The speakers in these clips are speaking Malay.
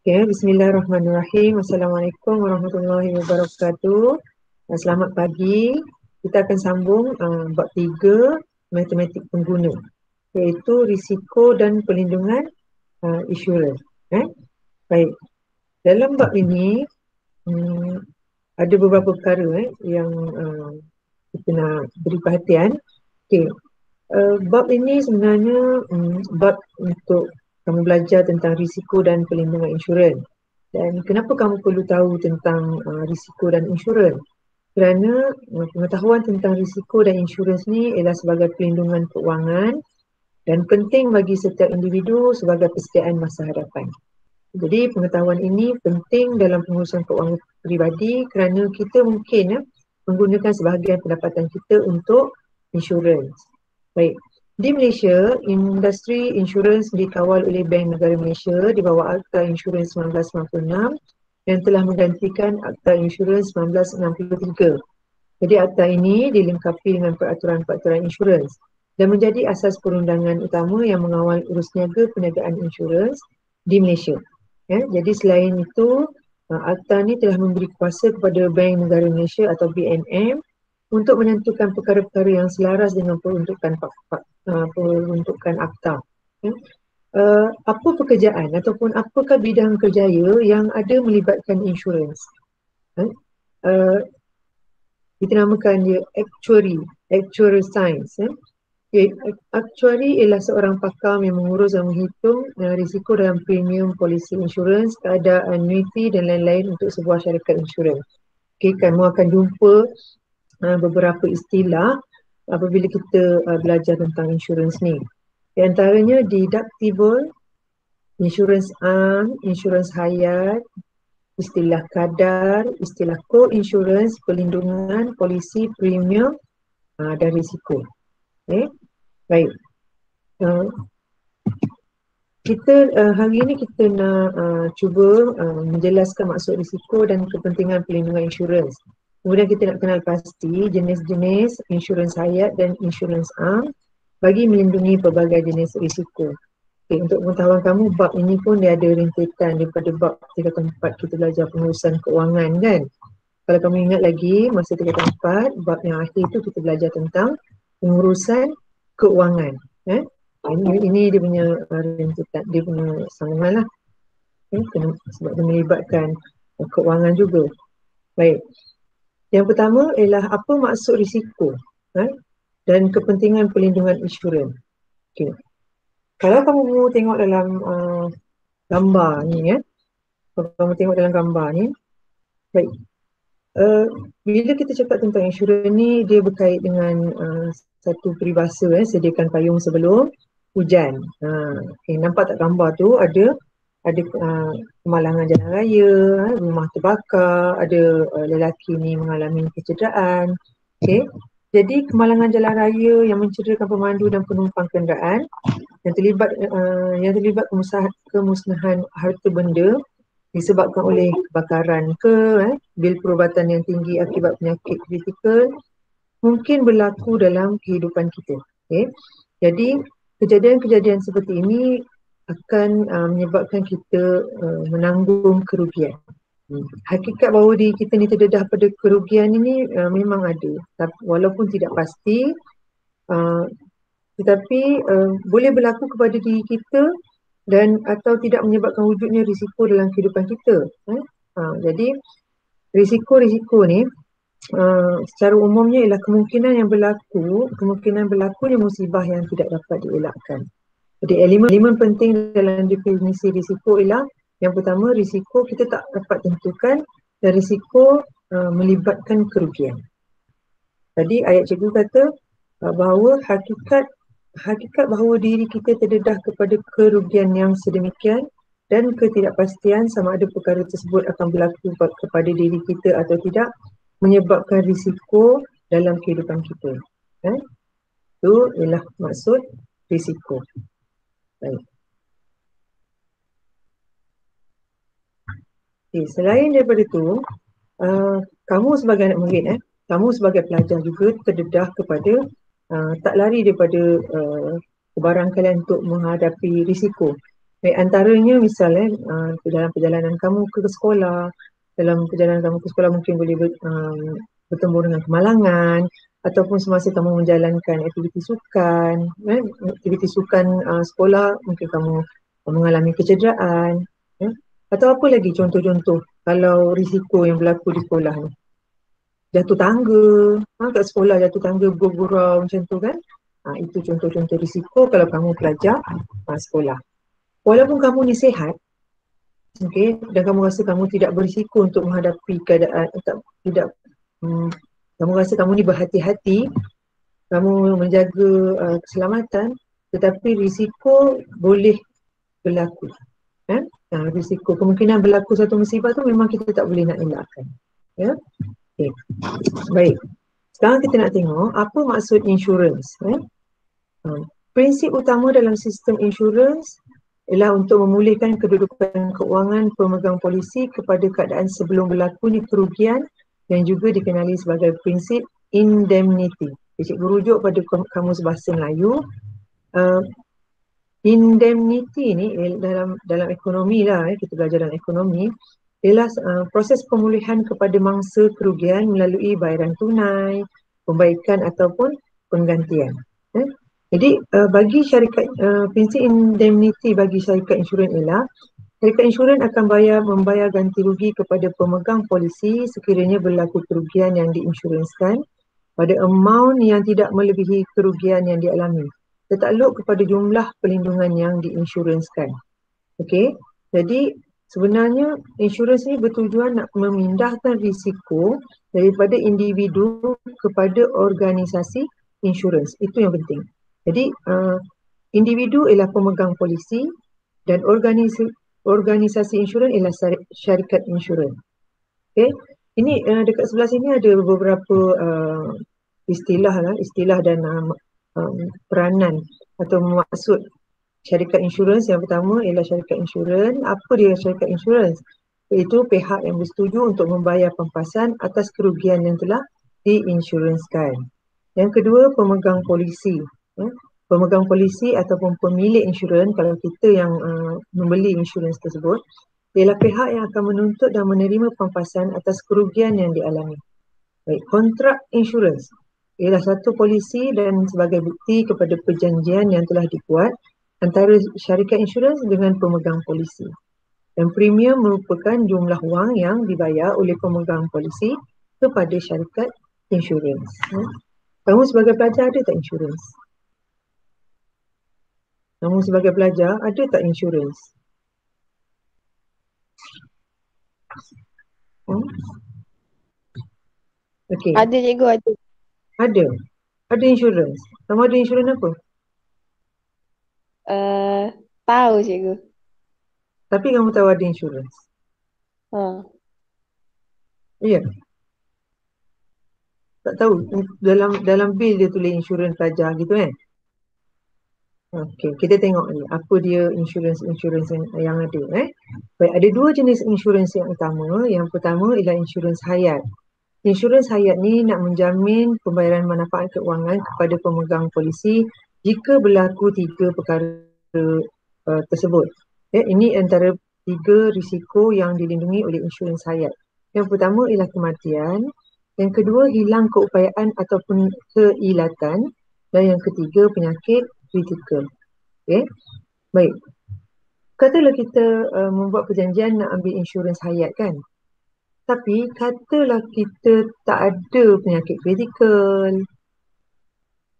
Okay, Bismillahirrahmanirrahim. Assalamualaikum warahmatullahi wabarakatuh. Selamat pagi. Kita akan sambung bab 3 matematik pengguna, iaitu risiko dan perlindungan insurans. Baik. Dalam bab ini ada beberapa perkara yang kita nak beri perhatian. Okay. Bab ini sebenarnya bab untuk kamu belajar tentang risiko dan perlindungan insurans. Dan kenapa kamu perlu tahu tentang risiko dan insurans? Kerana pengetahuan tentang risiko dan insurans ni ialah sebagai perlindungan keuangan dan penting bagi setiap individu sebagai persediaan masa hadapan. Jadi pengetahuan ini penting dalam pengurusan keuangan peribadi kerana kita mungkin menggunakan sebahagian pendapatan kita untuk insurans. Baik, di Malaysia, industri insurans dikawal oleh Bank Negara Malaysia di bawah Akta Insurans 1996 yang telah menggantikan Akta Insurans 1963. Jadi akta ini dilengkapi dengan peraturan-peraturan insurans dan menjadi asas perundangan utama yang mengawal urus niaga perniagaan insurans di Malaysia. Jadi selain itu, akta ini telah memberi kuasa kepada Bank Negara Malaysia atau BNM untuk menentukan perkara-perkara yang selaras dengan peruntukan akta. Apa pekerjaan ataupun apakah bidang kerjaya yang ada melibatkan insurans? Kita namakan dia actuarial science. Actuary ialah seorang pakar yang mengurus dan menghitung risiko dalam premium polisi insurans, keadaan annuity dan lain-lain untuk sebuah syarikat insurans. Kamu akan jumpa beberapa istilah apabila kita belajar tentang insurans ni. Di antaranya deductible, insurans am, insurans hayat, istilah kadar, istilah co-insurance, perlindungan, polisi, premium dan risiko. Baik. Kita hari ini kita nak cuba menjelaskan maksud risiko dan kepentingan perlindungan insurans. Kemudian kita nak kenal pasti jenis-jenis insurans hayat dan insurans am bagi melindungi pelbagai jenis risiko. Okay, untuk pengetahuan kamu, bab ini pun dia ada rintitan daripada bab tingkatan 4 kita belajar pengurusan keuangan kan. Kalau kamu ingat lagi masa tingkatan 4, bab yang akhir tu kita belajar tentang pengurusan keuangan. Ini dia punya rintitan, dia punya sambungan lah. Sebab dia melibatkan keuangan juga. Baik. Yang pertama ialah apa maksud risiko dan kepentingan perlindungan insurans. Okay. Kalau kamu tengok dalam gambar ni kalau kamu tengok dalam gambar ni, baik. Bila kita cakap tentang insurans ni, dia berkait dengan satu peribahasa, sediakan payung sebelum hujan. Nampak tak gambar tu ada kemalangan jalan raya, rumah terbakar, ada lelaki ni mengalami kecederaan. Jadi kemalangan jalan raya yang mencederakan pemandu dan penumpang kenderaan yang terlibat kemusnahan harta benda disebabkan oleh kebakaran bil perubatan yang tinggi akibat penyakit kritikal mungkin berlaku dalam kehidupan kita. Jadi kejadian-kejadian seperti ini akan menyebabkan kita menanggung kerugian. Hakikat bahawa diri kita ni terdedah pada kerugian ini memang ada, walaupun tidak pasti, tetapi boleh berlaku kepada diri kita dan atau tidak menyebabkan wujudnya risiko dalam kehidupan kita. Jadi risiko-risiko ni secara umumnya ialah kemungkinan berlakunya musibah yang tidak dapat dielakkan. Jadi elemen penting dalam definisi risiko ialah yang pertama, risiko kita tak dapat tentukan dan risiko melibatkan kerugian. Tadi ayat cikgu kata bahawa hakikat bahawa diri kita terdedah kepada kerugian yang sedemikian dan ketidakpastian sama ada perkara tersebut akan berlaku kepada diri kita atau tidak menyebabkan risiko dalam kehidupan kita. Itu ialah maksud risiko. Baik. Selain daripada itu, kamu sebagai anak murid, kamu sebagai pelajar juga terdedah kepada tak lari daripada kebarangkalian untuk menghadapi risiko. Baik, antaranya misalnya dalam perjalanan kamu ke sekolah, dalam perjalanan kamu ke sekolah mungkin boleh bertemu dengan kemalangan, ataupun semasa kamu menjalankan aktiviti sukan, aktiviti sukan sekolah, mungkin kamu mengalami kecederaan, atau apa lagi contoh-contoh kalau risiko yang berlaku di sekolah ni. Jatuh tangga, kat sekolah jatuh tangga bergurau macam tu kan. Itu contoh-contoh risiko kalau kamu pelajar sekolah. Walaupun kamu ni sihat, okay, dan kamu rasa kamu tidak berisiko untuk menghadapi keadaan, tidak, kamu rasa kamu ni berhati-hati, kamu menjaga keselamatan, tetapi risiko boleh berlaku. Risiko kemungkinan berlaku satu musibah tu memang kita tak boleh nak elakkan. Ya, okay. Baik. Sekarang kita nak tengok apa maksud insurans. Prinsip utama dalam sistem insurans ialah untuk memulihkan kedudukan keuangan pemegang polisi kepada keadaan sebelum berlakunya kerugian yang juga dikenali sebagai prinsip indemnity. Cikgu rujuk pada Kamus Bahasa Melayu. Indemnity ni dalam ekonomi lah, kita belajar dalam ekonomi, ialah proses pemulihan kepada mangsa kerugian melalui bayaran tunai, pembaikan ataupun penggantian. Jadi bagi syarikat, prinsip indemnity bagi syarikat insurans ialah syarikat insurans akan membayar ganti rugi kepada pemegang polisi sekiranya berlaku kerugian yang diinsurenskan pada amount yang tidak melebihi kerugian yang dialami, tertakluk kepada jumlah perlindungan yang diinsurenskan. Okey, jadi sebenarnya insurans ni bertujuan nak memindahkan risiko daripada individu kepada organisasi insurans. Itu yang penting. Jadi individu ialah pemegang polisi dan organisasi insurans ialah syarikat insurans. Okay. Ini dekat sebelah sini ada beberapa istilah dan peranan atau maksud syarikat insurans. Yang pertama ialah syarikat insurans. Apa dia syarikat insurans? Iaitu pihak yang bersetuju untuk membayar pampasan atas kerugian yang telah diinsurenskan. Yang kedua, pemegang polisi. Pemegang polisi ataupun pemilik insurans, kalau kita yang membeli insurans tersebut, ialah pihak yang akan menuntut dan menerima pampasan atas kerugian yang dialami. Baik, kontrak insurans ialah satu polisi dan sebagai bukti kepada perjanjian yang telah dibuat antara syarikat insurans dengan pemegang polisi. Dan premium merupakan jumlah wang yang dibayar oleh pemegang polisi kepada syarikat insurans. Kamu sebagai pelajar ada tak insurans? Kamu sebagai pelajar ada tak insurans? Okay. Ada cikgu, ada. Ada? Ada insurans? Kamu ada insurans apa? Tahu cikgu. Tapi kamu tahu ada insurans? Ya? Tak tahu? Dalam bil dia tulis insurans pelajar gitu kan? Okey, kita tengok ni apa dia insurans yang ada. Baik, ada dua jenis insurans yang utama. Yang pertama ialah insurans hayat. Insurans hayat ni nak menjamin pembayaran manfaat keuangan kepada pemegang polisi jika berlaku tiga perkara tersebut. Ini antara tiga risiko yang dilindungi oleh insurans hayat. Yang pertama ialah kematian, yang kedua hilang keupayaan ataupun keilatan, dan yang ketiga penyakit kritikal. Okay. Baik. Katalah kita membuat perjanjian nak ambil insurans hayat kan. Tapi katalah kita tak ada penyakit kritikal,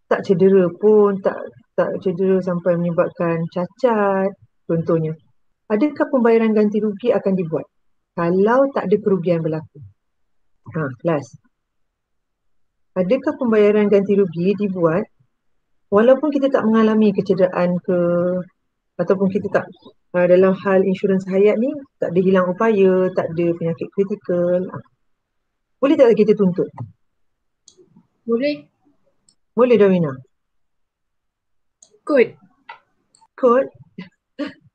tak cedera pun, tak cedera sampai menyebabkan cacat contohnya. Adakah pembayaran ganti rugi akan dibuat kalau tak ada kerugian berlaku? Last. Adakah pembayaran ganti rugi dibuat walaupun kita tak mengalami kecederaan ataupun kita tak dalam hal insurans hayat ni tak ada hilang upaya, tak ada penyakit kritikal. Boleh tak kita tuntut? Boleh. Boleh Dawina? Kod.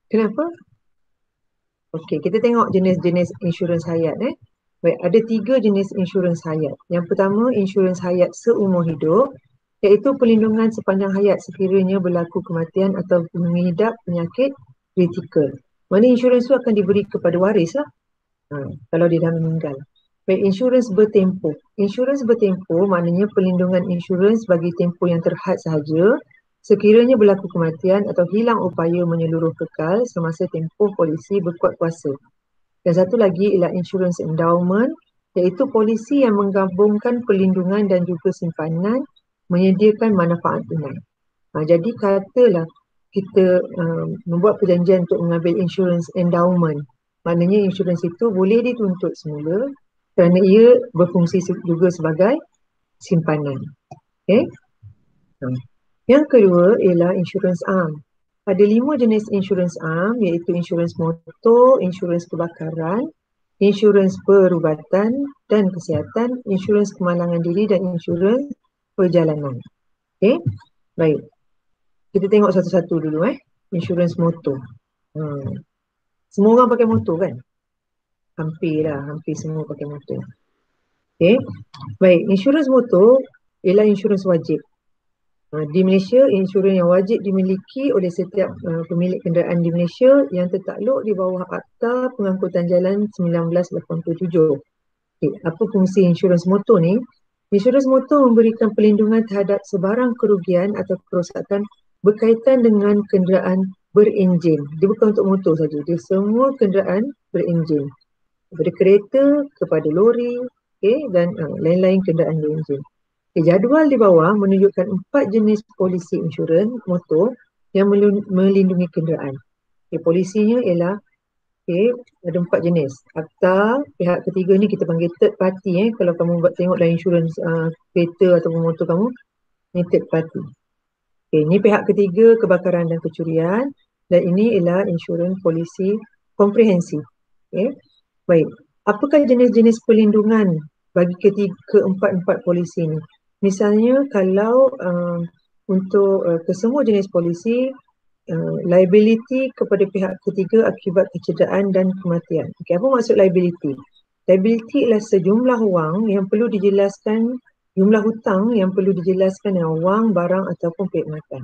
Kenapa? Okey, kita tengok jenis-jenis insurans hayat. Baik, ada tiga jenis insurans hayat. Yang pertama, insurans hayat seumur hidup, iaitu perlindungan sepanjang hayat sekiranya berlaku kematian atau mengidap penyakit kritikal. Mana insurans tu akan diberi kepada waris lah. Kalau dia dah meninggal. Baik, insurans bertempoh. Insurans bertempoh maknanya perlindungan insurans bagi tempoh yang terhad sahaja sekiranya berlaku kematian atau hilang upaya menyeluruh kekal semasa tempoh polisi berkuat kuasa. Dan satu lagi ialah insurans endowment, iaitu polisi yang menggabungkan perlindungan dan juga simpanan menyediakan manfaat tunai. Jadi katalah kita membuat perjanjian untuk mengambil insurans endowment. Maknanya insurans itu boleh dituntut semula kerana ia berfungsi juga sebagai simpanan. Okay? Yang kedua ialah insurans am. Ada 5 jenis insurans am, iaitu insurans motor, insurans kebakaran, insurans perubatan dan kesihatan, insurans kemalangan diri dan insurans perjalanan. Okay? Baik. Kita tengok satu-satu dulu insurans motor. Semua orang pakai motor kan? Hampir semua pakai motor. Okay. Baik, insurans motor ialah insurans wajib. Di Malaysia, insurans yang wajib dimiliki oleh setiap pemilik kenderaan di Malaysia yang tertakluk di bawah Akta Pengangkutan Jalan 1987. Okay. Apa fungsi insurans motor ni? Insurans motor memberikan perlindungan terhadap sebarang kerugian atau kerosakan berkaitan dengan kenderaan berenjin. Dia bukan untuk motor saja, dia semua kenderaan berenjin. Daripada kereta kepada lori, dan lain-lain kenderaan berenjin. Jadual di bawah menunjukkan 4 jenis polisi insurans motor yang melindungi kenderaan. Polisinya ialah ada 4 jenis. Akta pihak ketiga ni kita panggil third party. Kalau kamu tengok dalam insurans kereta ataupun motor kamu, ni third party. Ini pihak ketiga kebakaran dan kecurian, dan ini ialah insurans polisi komprehensif. Baik, apakah jenis-jenis perlindungan bagi keempat-empat polisi ini? Misalnya kalau untuk kesemua jenis polisi, liability kepada pihak ketiga akibat kecederaan dan kematian. Apa maksud liability? Liability ialah sejumlah wang yang perlu dijelaskan, jumlah hutang yang perlu dijelaskan dengan wang, barang ataupun perkhidmatan.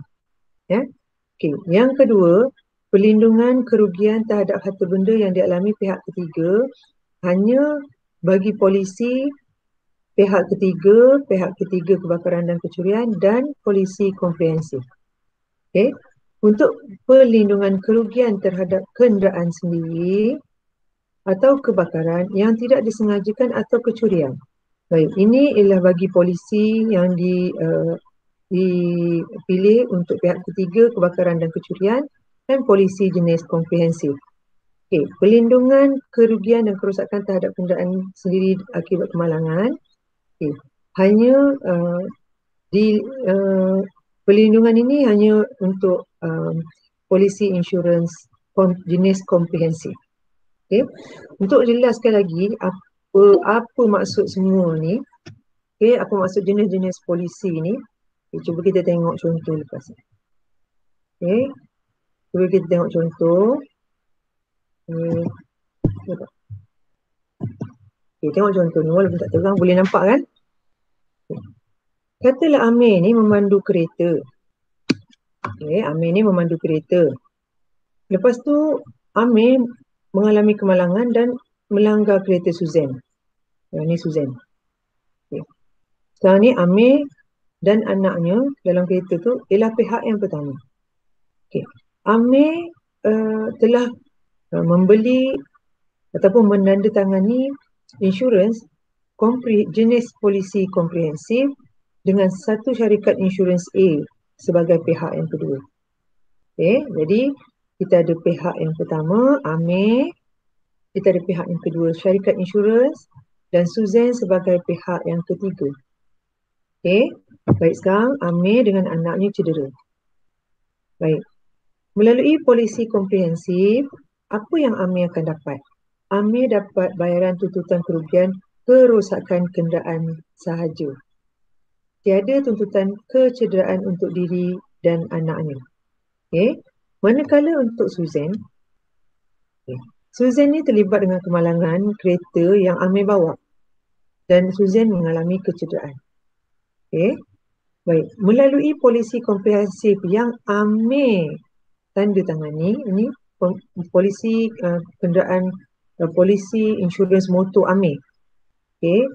Yang kedua, perlindungan kerugian terhadap harta benda yang dialami pihak ketiga hanya bagi polisi pihak ketiga kebakaran dan kecurian dan polisi komprehensif. Untuk perlindungan kerugian terhadap kenderaan sendiri atau kebakaran yang tidak disengajakan atau kecurian. Baik, ini ialah bagi polisi yang dipilih untuk pihak ketiga kebakaran dan kecurian dan polisi jenis komprehensif. Perlindungan kerugian dan kerosakan terhadap kenderaan sendiri akibat kemalangan. Hanya perlindungan ini hanya untuk polisi insurans jenis komprehensif. Untuk jelaskan lagi apa maksud semua ni, apa maksud jenis-jenis polisi ni, cuba kita tengok contoh lepas ni. Cuba kita tengok contoh. Tengok contoh ni, walaupun tak terang boleh nampak kan? Katalah Amir ni memandu kereta. Amir ni memandu kereta. Lepas tu Amir mengalami kemalangan dan melanggar kereta Suzanne. Ini Suzanne. Sekarang ni Amir dan anaknya dalam kereta tu ialah pihak yang pertama. Amir telah membeli ataupun menandatangani insurans jenis polisi komprehensif dengan satu syarikat insurans A sebagai pihak yang kedua. Jadi kita ada pihak yang pertama, Amir, kita ada pihak yang kedua, syarikat insurans, dan Suzanne sebagai pihak yang ketiga. Baik, sekarang Amir dengan anaknya cedera. Baik, melalui polisi komprehensif, apa yang Amir akan dapat? Amir dapat bayaran tuntutan kerugian kerosakan kenderaan sahaja. Tiada tuntutan kecederaan untuk diri dan anaknya. Manakala untuk Suzanne, Suzanne ni terlibat dengan kemalangan kereta yang Amir bawa dan Suzanne mengalami kecederaan. Baik, melalui polisi komprehensif yang Amir tanda tangani, ini polisi kenderaan polisi insurans motor Amir. Okey.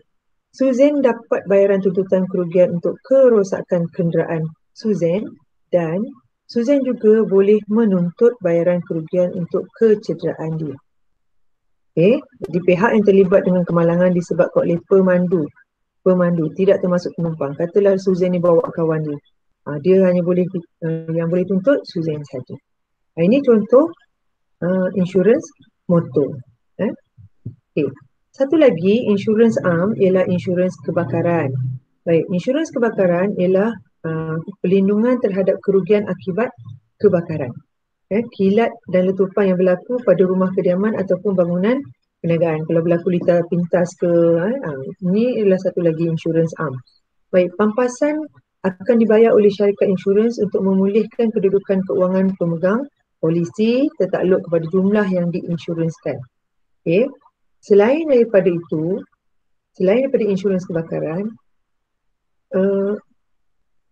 Susan dapat bayaran tuntutan kerugian untuk kerosakan kenderaan Susan dan Susan juga boleh menuntut bayaran kerugian untuk kecederaan dia. Okey, jadi pihak yang terlibat dengan kemalangan disebabkan oleh pemandu tidak termasuk penumpang. Katalah Susan ni bawa kawan dia. Dia hanya boleh yang boleh tuntut Susan saja. Ini contoh insurans motor. Okey. Satu lagi insurans am ialah insurans kebakaran. Baik, insurans kebakaran ialah pelindungan terhadap kerugian akibat kebakaran. Kilat dan letupan yang berlaku pada rumah kediaman ataupun bangunan perniagaan. Kalau berlaku litar pintas ke, ini adalah satu lagi insurans am. Baik, pampasan akan dibayar oleh syarikat insurans untuk memulihkan kedudukan keuangan pemegang polisi tertakluk kepada jumlah yang diinsurансkan. Okey. Selain daripada insurans kebakaran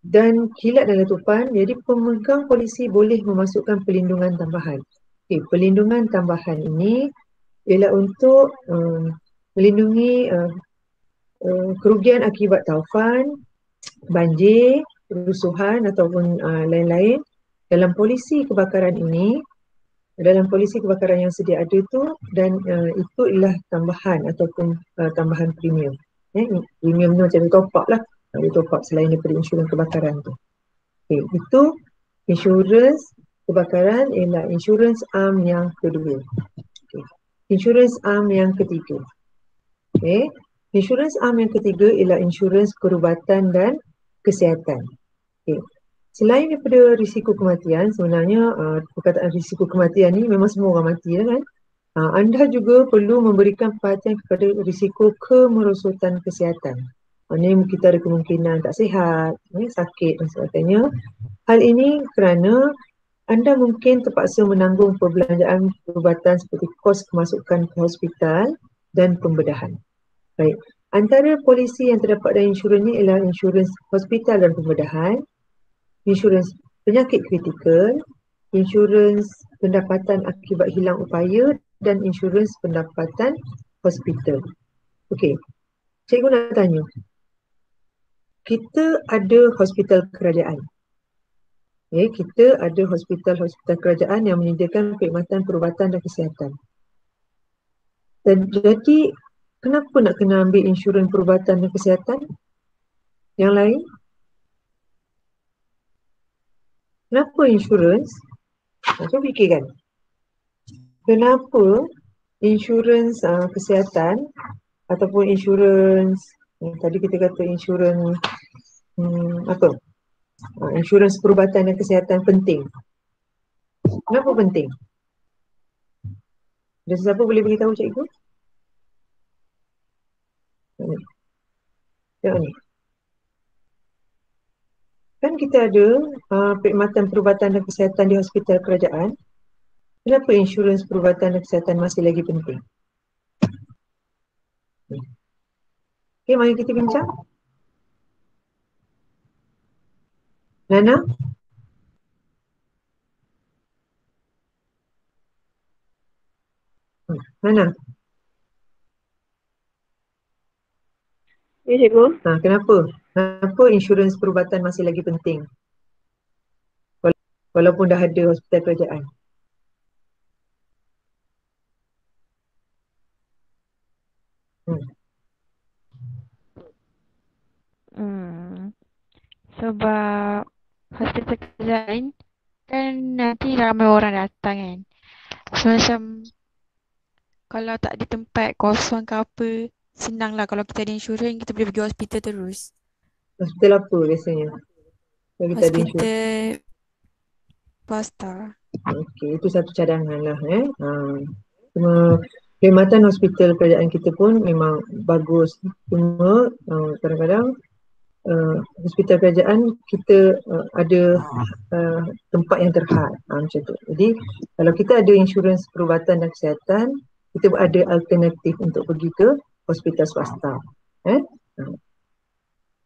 dan kilat dan letupan, jadi pemegang polisi boleh memasukkan pelindungan tambahan. Pelindungan tambahan ini ialah untuk melindungi kerugian akibat taufan, banjir, kerusuhan ataupun lain-lain. Dalam polisi kebakaran yang sedia ada tu, dan itu ialah tambahan ataupun tambahan premium. Premium tu macam top up lah. Dia top up selain daripada insurans kebakaran tu. Itu insurans kebakaran ialah insurans am yang kedua. Insurans am yang ketiga. Insurans am yang ketiga ialah insurans perubatan dan kesihatan. Selain daripada risiko kematian, sebenarnya perkataan risiko kematian ni memang semua orang mati kan. Anda juga perlu memberikan perhatian kepada risiko kemerosotan kesihatan. Maksudnya kita ada kemungkinan tak sihat, sakit dan sebagainya. Hal ini kerana anda mungkin terpaksa menanggung perbelanjaan perubatan seperti kos kemasukan ke hospital dan pembedahan. Baik, antara polisi yang terdapat dalam insurans ni ialah insurans hospital dan pembedahan, insurans penyakit kritikal, insurans pendapatan akibat hilang upaya dan insurans pendapatan hospital. Okey, cikgu nak tanya. Kita ada hospital kerajaan. Kita ada hospital kerajaan yang menyediakan perkhidmatan perubatan dan kesihatan. Dan jadi, kenapa nak kena ambil insurans perubatan dan kesihatan yang lain? Kenapa insurans? Cuba fikirkan. Kenapa insurans kesihatan ataupun insurans, tadi kita kata insurans insurans perubatan dan kesihatan penting. Kenapa penting? Ada sesiapa boleh beritahu cikgu? Tengok ni. Kan kita ada perkhidmatan perubatan dan kesihatan di hospital kerajaan. Kenapa insurans perubatan dan kesihatan masih lagi penting? Okey, mari kita bincang. Nana? Nana? Ya, cikgu. Kenapa? Kenapa insurans perubatan masih lagi penting? Walaupun dah ada hospital kerajaan. Sebab hospital kerajaan kan nanti ramai orang datang kan. So macam kalau tak ada tempat kosong ke apa, senang lah kalau kita ada insurans kita boleh pergi hospital terus. Hospital apa biasanya? Kalau kita ada insurans. Hospital swasta. Okey, itu satu cadangan lah. Cuma perkhidmatan hospital kerajaan kita pun memang bagus. Cuma kadang-kadang hospital kerajaan kita ada tempat yang terhad macam tu. Jadi kalau kita ada insurans perubatan dan kesihatan, kita ada alternatif untuk pergi ke hospital swasta.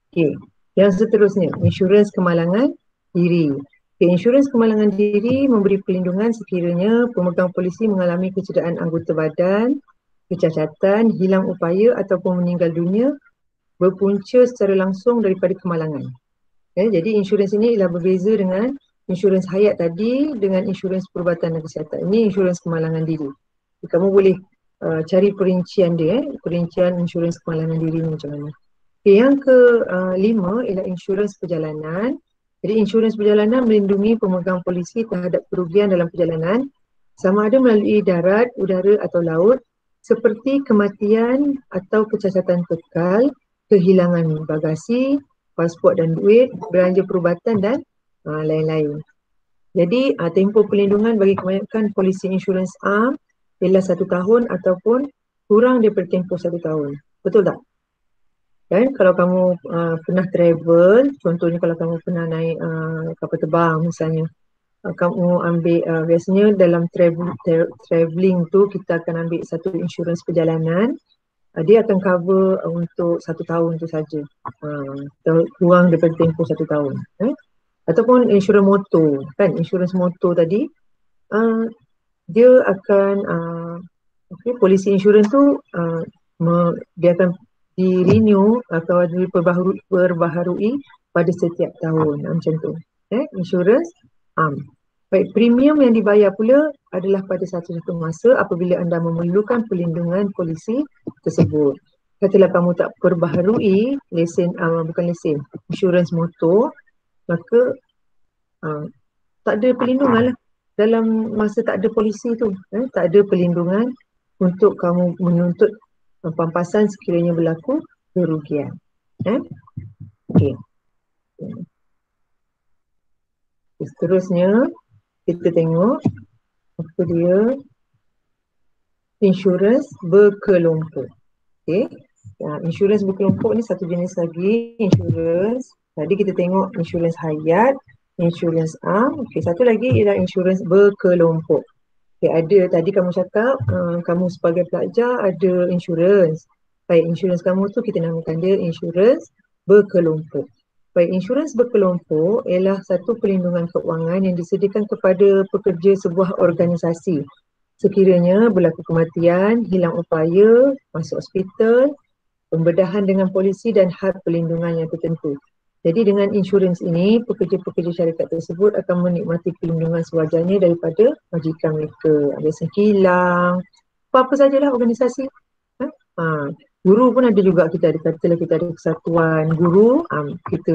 Okey, yang seterusnya insurans kemalangan diri. Okay, insurans kemalangan diri memberi perlindungan sekiranya pemegang polisi mengalami kecederaan anggota badan, kecacatan, hilang upaya ataupun meninggal dunia berpunca secara langsung daripada kemalangan. Jadi insurans ini ialah berbeza dengan insurans hayat tadi dengan insurans perubatan dan kesihatan. Ini insurans kemalangan diri. Kamu boleh cari perincian dia, perincian insurans kemalangan diri ni macam mana. Okay, yang kelima ialah insurans perjalanan. Jadi insurans perjalanan melindungi pemegang polisi terhadap kerugian dalam perjalanan sama ada melalui darat, udara atau laut seperti kematian atau kecacatan kekal, kehilangan bagasi, pasport dan duit, belanja perubatan dan lain-lain. Jadi tempoh perlindungan bagi kebanyakan polisi insurans am ialah 1 tahun ataupun kurang daripada tempoh 1 tahun. Betul tak? Dan kalau kamu pernah travel, contohnya kalau kamu pernah naik kapal terbang misalnya, kamu ambil biasanya dalam travelling tu kita akan ambil satu insurans perjalanan. Dia akan cover untuk 1 tahun tu saja, kurang daripada tempoh 1 tahun. Ataupun insurans motor, kan insurans motor tadi dia akan polisi insurans tu dia akan di-renew atau diperbaharui pada setiap tahun macam tu. Insurans baik, premium yang dibayar pula adalah pada satu masa apabila anda memerlukan perlindungan polisi tersebut. Katalah kamu tak perbaharui lesen, bukan lesen, insurans motor, maka tak ada perlindungan lah. Dalam masa tak ada polisi tu, tak ada perlindungan untuk kamu menuntut pampasan sekiranya berlaku kerugian. Okey. Seterusnya kita tengok apa dia insurans berkelompok. Okey. Insurans berkelompok ni satu jenis lagi insurans. Tadi kita tengok insurans hayat, insurans am. Okey, satu lagi ialah insurans berkelompok. Okay, ada tadi kamu cakap kamu sebagai pelajar ada insurans. Baik, insurans kamu tu kita namakan dia insurans berkelompok. Baik, insurans berkelompok ialah satu perlindungan keuangan yang disediakan kepada pekerja sebuah organisasi. Sekiranya berlaku kematian, hilang upaya, masuk hospital, pembedahan dengan polisi dan had perlindungan yang tertentu. Jadi dengan insurans ini, pekerja-pekerja syarikat tersebut akan menikmati perlindungan sewajarnya daripada majikan mereka. Biasa kilang, apa-apa sajalah organisasi. Guru pun ada juga, kita ada katalah kita ada kesatuan guru, kita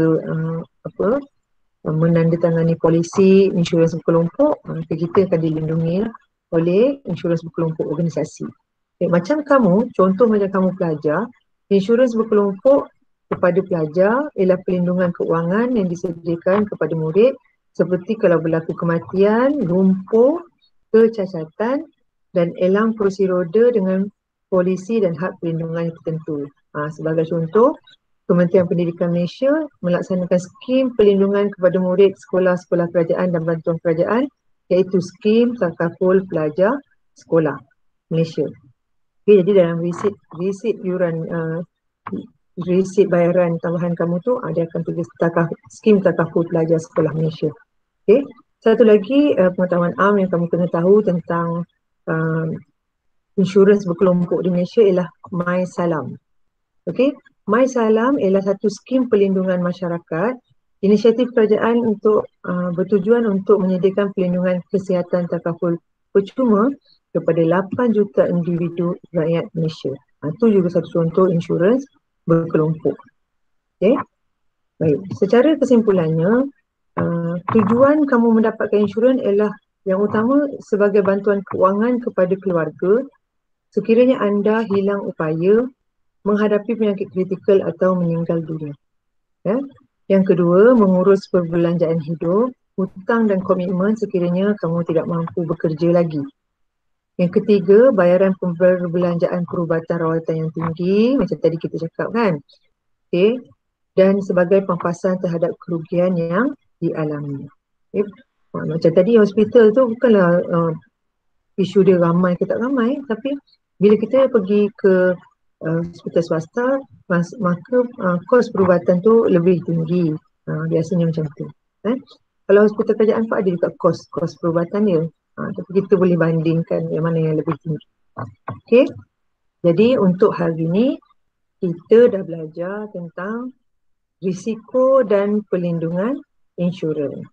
menandatangani polisi insurans berkelompok, kita akan dilindungi oleh insurans berkelompok organisasi. Macam kamu, contoh macam kamu pelajar, insurans berkelompok kepada pelajar ialah perlindungan keuangan yang disediakan kepada murid seperti kalau berlaku kematian, lumpuh, kecacatan dan elang kerusi roda dengan polisi dan hak perlindungan yang tertentu. Sebagai contoh, Kementerian Pendidikan Malaysia melaksanakan skim perlindungan kepada murid sekolah-sekolah kerajaan dan bantuan kerajaan iaitu skim takaful pelajar sekolah Malaysia. Okay, jadi dalam resit yuran resit bayaran tambahan kamu tu dia akan tulis skim takaful pelajar sekolah Malaysia. Okay. Satu lagi pengetahuan am yang kamu kena tahu tentang insurans berkelompok di Malaysia ialah MySalam. Okay. MySalam ialah satu skim perlindungan masyarakat, inisiatif kerajaan untuk bertujuan untuk menyediakan perlindungan kesihatan takaful percuma kepada 8 juta individu rakyat Malaysia. Itu juga satu contoh insurans berkelompok. Okay. Baik, secara kesimpulannya, tujuan kamu mendapatkan insurans ialah yang utama sebagai bantuan keuangan kepada keluarga sekiranya anda hilang upaya menghadapi penyakit kritikal atau meninggal dunia. Yang kedua, mengurus perbelanjaan hidup, hutang dan komitmen sekiranya kamu tidak mampu bekerja lagi. Yang ketiga, bayaran perbelanjaan perubatan rawatan yang tinggi, macam tadi kita cakap kan. Okay. Dan sebagai pampasan terhadap kerugian yang dialami. Okay. Macam tadi hospital tu bukanlah isu dia ramai ke tak ramai, tapi bila kita pergi ke hospital swasta, maka kos perubatan tu lebih tinggi. Biasanya macam tu. Kalau hospital kerajaan pun ada juga kos perubatan dia. Tapi kita boleh bandingkan yang mana yang lebih tinggi. Okey. Jadi untuk hari ini kita dah belajar tentang risiko dan perlindungan insurans.